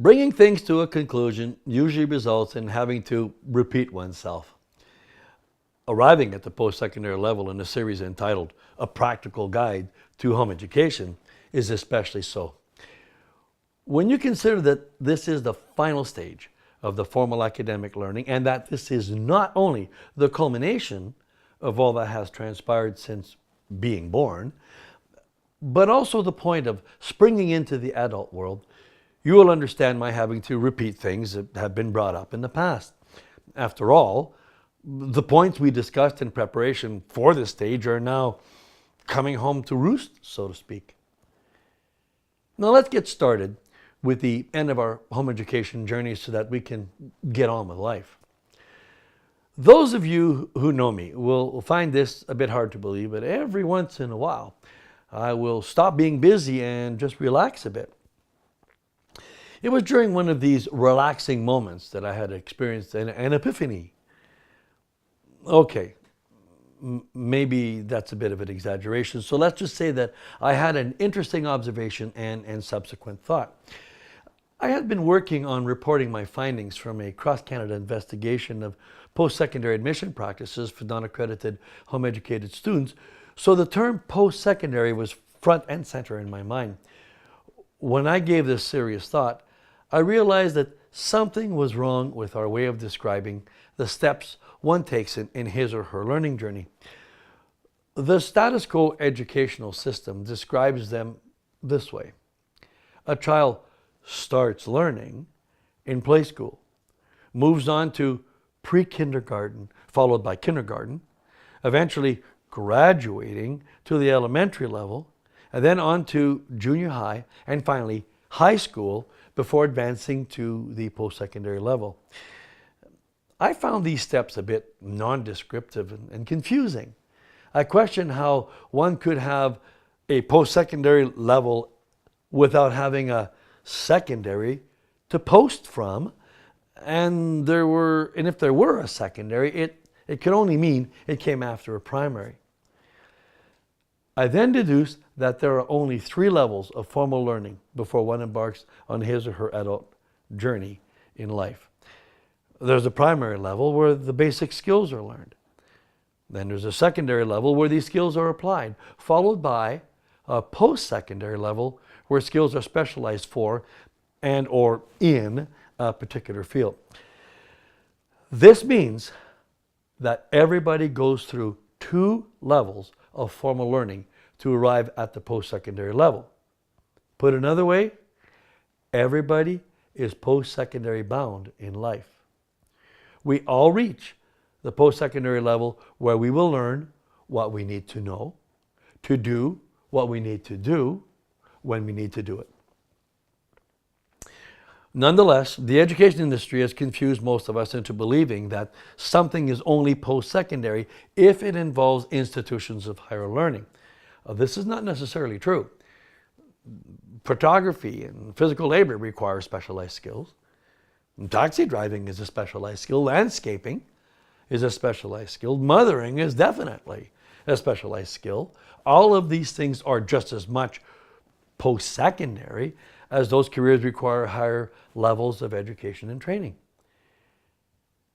Bringing things to a conclusion usually results in having to repeat oneself. Arriving at the post-secondary level in a series entitled A Practical Guide to Home Education is especially so. When you consider that this is the final stage of the formal academic learning and that this is not only the culmination of all that has transpired since being born, but also the point of springing into the adult world, you will understand my having to repeat things that have been brought up in the past. After all, the points we discussed in preparation for this stage are now coming home to roost, so to speak. Now let's get started with the end of our home education journey so that we can get on with life. Those of you who know me will find this a bit hard to believe, but every once in a while I will stop being busy and just relax a bit. It was during one of these relaxing moments that I had experienced an epiphany. Okay, maybe that's a bit of an exaggeration. So let's just say that I had an interesting observation and subsequent thought. I had been working on reporting my findings from a cross-Canada investigation of post-secondary admission practices for non-accredited home-educated students, so the term post-secondary was front and center in my mind. When I gave this serious thought, I realized that something was wrong with our way of describing the steps one takes in his or her learning journey. The status quo educational system describes them this way. A child starts learning in play school, moves on to pre-kindergarten, followed by kindergarten, eventually graduating to the elementary level, and then on to junior high, and finally high school before advancing to the post-secondary level. I found these steps a bit non-descriptive and confusing. I questioned how one could have a post-secondary level without having a secondary to post from, and if there were a secondary, it could only mean it came after a primary. I then deduced that there are only 3 levels of formal learning before one embarks on his or her adult journey in life. There's a primary level where the basic skills are learned. Then there's a secondary level where these skills are applied, followed by a post-secondary level where skills are specialized for and or in a particular field. This means that everybody goes through 2 levels of formal learning to arrive at the post-secondary level. Put another way, everybody is post-secondary bound in life. We all reach the post-secondary level where we will learn what we need to know, to do what we need to do when we need to do it. Nonetheless, the education industry has confused most of us into believing that something is only post-secondary if it involves institutions of higher learning. This is not necessarily true. Photography and physical labor require specialized skills. Taxi driving is a specialized skill. Landscaping is a specialized skill. Mothering is definitely a specialized skill. All of these things are just as much post-secondary as those careers require higher levels of education and training.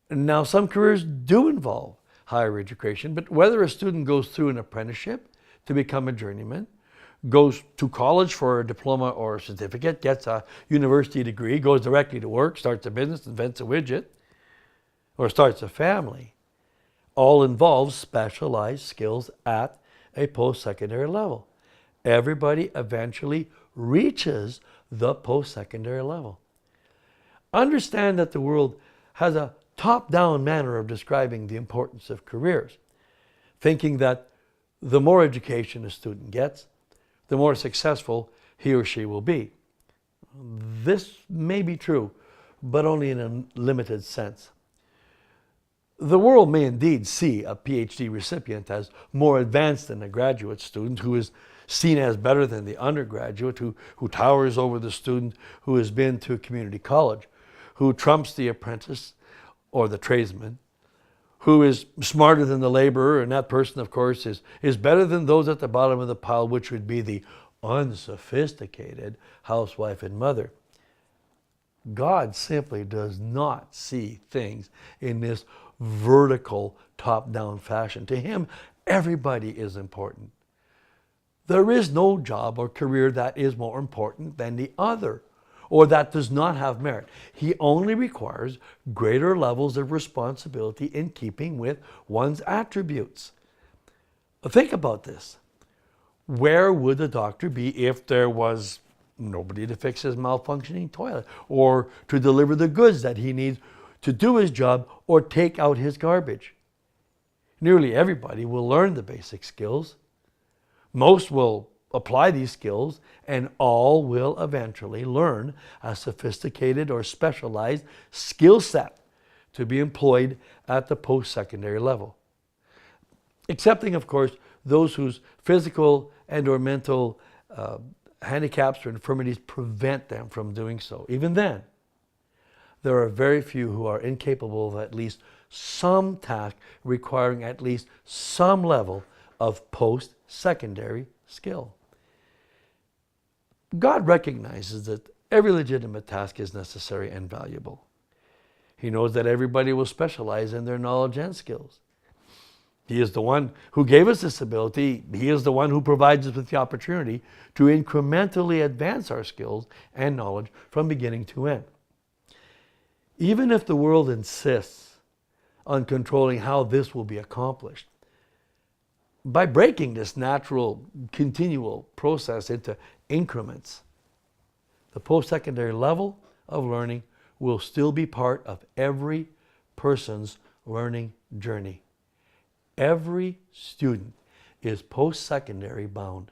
Now, some careers do involve higher education, but whether a student goes through an apprenticeship to become a journeyman, goes to college for a diploma or a certificate, gets a university degree, goes directly to work, starts a business, invents a widget, or starts a family, all involves specialized skills at a post-secondary level. Everybody eventually reaches the post-secondary level. Understand that the world has a top-down manner of describing the importance of careers, thinking that the more education a student gets, the more successful he or she will be. This may be true, but only in a limited sense. The world may indeed see a PhD recipient as more advanced than a graduate student who is seen as better than the undergraduate, who towers over the student who has been to a community college, who trumps the apprentice or the tradesman, who is smarter than the laborer, and that person, of course, is better than those at the bottom of the pile, which would be the unsophisticated housewife and mother. God simply does not see things in this vertical, top-down fashion. To him, everybody is important. There is no job or career that is more important than the other, or that does not have merit. He only requires greater levels of responsibility in keeping with one's attributes. Think about this. Where would the doctor be if there was nobody to fix his malfunctioning toilet, or to deliver the goods that he needs to do his job, or take out his garbage? Nearly everybody will learn the basic skills. Most will apply these skills, and all will eventually learn a sophisticated or specialized skill set to be employed at the post-secondary level. Excepting, of course, those whose physical and or mental handicaps or infirmities prevent them from doing so. Even then, there are very few who are incapable of at least some task requiring at least some level of post-secondary skill. God recognizes that every legitimate task is necessary and valuable. He knows that everybody will specialize in their knowledge and skills. He is the one who gave us this ability. He is the one who provides us with the opportunity to incrementally advance our skills and knowledge from beginning to end. Even if the world insists on controlling how this will be accomplished, by breaking this natural, continual process into increments, the post-secondary level of learning will still be part of every person's learning journey. Every student is post-secondary bound.